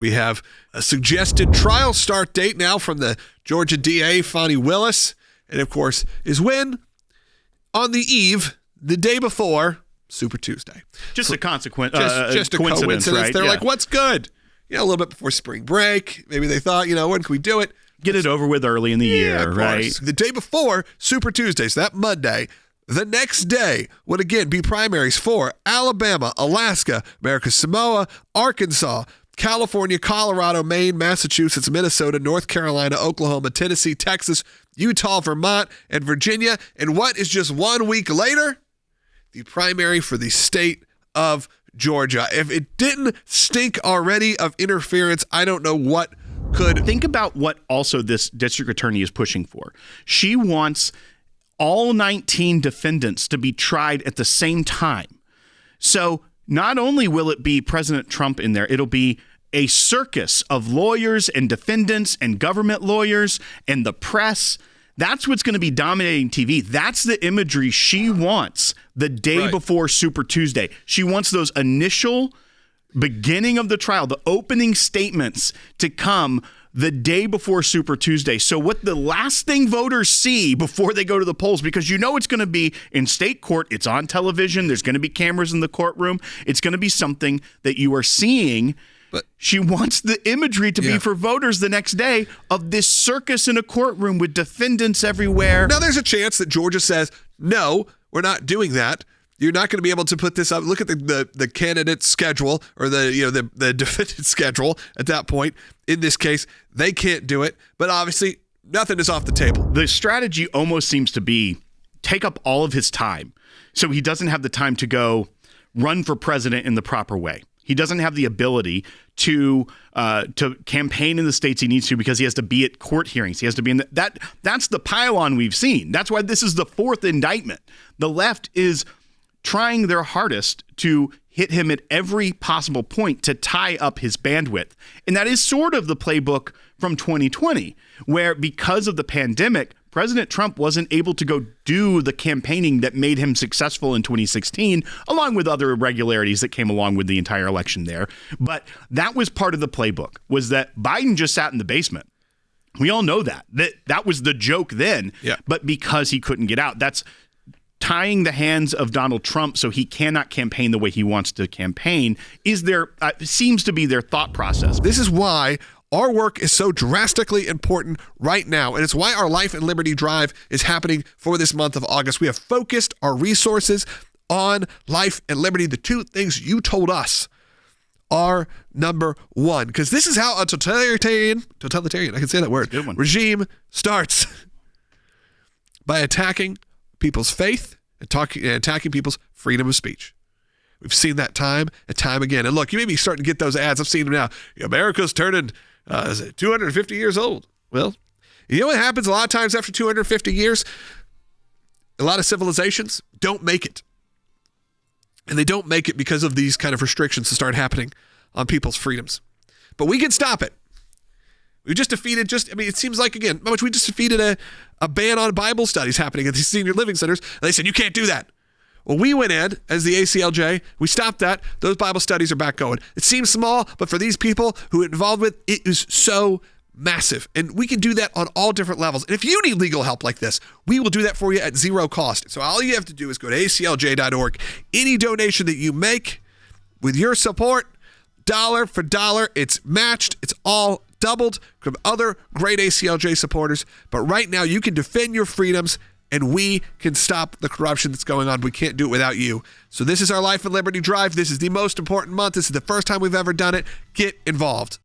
We have a suggested trial start date now from the Georgia DA, Fani Willis. And, of course, is when on the eve, the day before, Super Tuesday. Just a consequence. Just a coincidence. Right? They're like, what's good? A little bit before spring break. Maybe they thought, when can we do it? Get it over with early in the year, right? The day before Super Tuesday, so that Monday. The next day would again be primaries for Alabama, Alaska, American Samoa, Arkansas, California, Colorado, Maine, Massachusetts, Minnesota, North Carolina, Oklahoma, Tennessee, Texas, Utah, Vermont, and Virginia. And what is just 1 week later? The primary for the state of Georgia. If it didn't stink already of interference, I don't know what could. Think about what also this district attorney is pushing for. She wants all 19 defendants to be tried at the same time. So not only will it be President Trump in there, it'll be a circus of lawyers and defendants and government lawyers and the press. That's what's going to be dominating TV. That's the imagery she wants the day before Super Tuesday. She wants those initial beginning of the trial, the opening statements to come the day before Super Tuesday. So what the last thing voters see before they go to the polls, because it's going to be in state court, it's on television, there's going to be cameras in the courtroom, it's going to be something that you are seeing. But she wants the imagery to be for voters the next day of this circus in a courtroom with defendants everywhere. Now there's a chance that Georgia says, no, we're not doing that. You're not going to be able to put this up. Look at the candidate schedule or the defendant schedule at that point. In this case, they can't do it. But obviously, nothing is off the table. The strategy almost seems to be take up all of his time. So he doesn't have the time to go run for president in the proper way. He doesn't have the ability to campaign in the states he needs to because he has to be at court hearings. He has to be in that's the pile-on we've seen. That's why this is the fourth indictment. The left is trying their hardest to hit him at every possible point to tie up his bandwidth. And that is sort of the playbook from 2020, where because of the pandemic, President Trump wasn't able to go do the campaigning that made him successful in 2016, along with other irregularities that came along with the entire election there. But that was part of the playbook, was that Biden just sat in the basement. We all know that was the joke then, but because he couldn't get out, that's tying the hands of Donald Trump so he cannot campaign the way he wants to campaign seems to be their thought process. This is why our work is so drastically important right now, and it's why our Life and Liberty Drive is happening for this month of August. We have focused our resources on life and liberty. The two things you told us are number one, because this is how a totalitarian, I can say that word, good one, regime starts. By attacking people's faith and attacking people's freedom of speech. We've seen that time and time again. And look, you may be starting to get those ads. I've seen them now. America's turning 250 years old. Well, you know what happens a lot of times after 250 years? A lot of civilizations don't make it. And they don't make it because of these kind of restrictions that start happening on people's freedoms. But we can stop it. We just defeated it seems like, again, how much we just defeated a ban on Bible studies happening at these senior living centers. And they said, you can't do that. Well, we went in as the ACLJ. We stopped that. Those Bible studies are back going. It seems small, but for these people who are involved with it is so massive. And we can do that on all different levels. And if you need legal help like this, we will do that for you at zero cost. So all you have to do is go to aclj.org. Any donation that you make with your support, dollar for dollar, it's matched. It's all doubled from other great ACLJ supporters. But right now, you can defend your freedoms, and we can stop the corruption that's going on. We can't do it without you. So this is our Life and Liberty Drive. This is the most important month. This is the first time we've ever done it. Get involved.